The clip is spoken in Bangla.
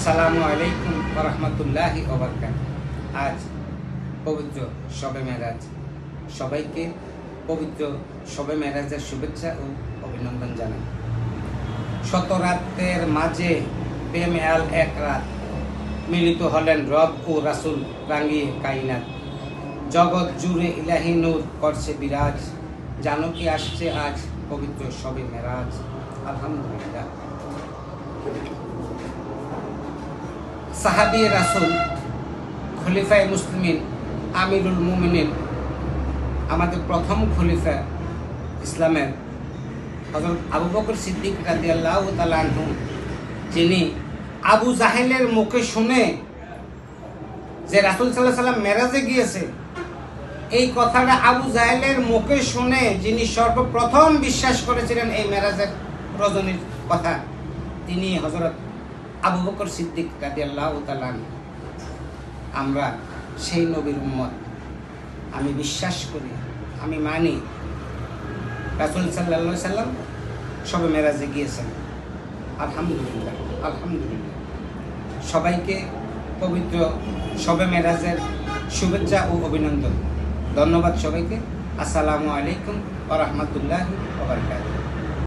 আসসালামু আলাইকুম ওয়া রাহমাতুল্লাহি ওয়া বারাকাতুহু। আজ পবিত্র শবে মেরাজ। সবাইকে পবিত্র শবে মেরাজের শুভেচ্ছা ও অভিনন্দন জানাই। শত রাতের মাঝে প্রেমে আল এক রাত, মিলিত হলেন রব ও রাসূল, রাঙ্গিয়ে কায়নাত। জগৎ জুড়ে ইলাহি নূর করছে বিরাজ, জানো কি আসছে আজ পবিত্র শবে মেরাজ। আলহামদুলিল্লাহ। সাহাবী রাসূল, খলিফায়ে মুসলিমিন, আমিরুল মুমিনিন, আমাদের প্রথম খলিফা ইসলামের হযরত আবু বকর সিদ্দিক রাদিয়াল্লাহু তাআলা আনহু, যিনি আবু জাহেলের মুখে শুনে যে রাসূল সাল্লাল্লাহু আলাইহি ওয়াসাল্লাম মেরাজে গিয়েছে, এই কথাটা আবু জাহেলের মুখে শুনে যিনি সর্বপ্রথম বিশ্বাস করেছিলেন এই মেরাজের রজনীর কথা, তিনি হযরত আবু বকর সিদ্দিক রাদিয়াল্লাহু তাআলা আনহু। আমরা সেই নবীর উম্মত। আমি বিশ্বাস করি, আমি মানি রাসূল সাল্লাল্লাহু আলাইহি সাল্লাম শবে মেরাজে গিয়েছেন। আলহামদুলিল্লাহ, আলহামদুলিল্লাহ। সবাইকে পবিত্র শবে মেরাজের শুভেচ্ছা ও অভিনন্দন। ধন্যবাদ সবাইকে। আসসালামু আলাইকুম ওয়া রাহমাতুল্লাহি ওয়া বারাকাতুহু।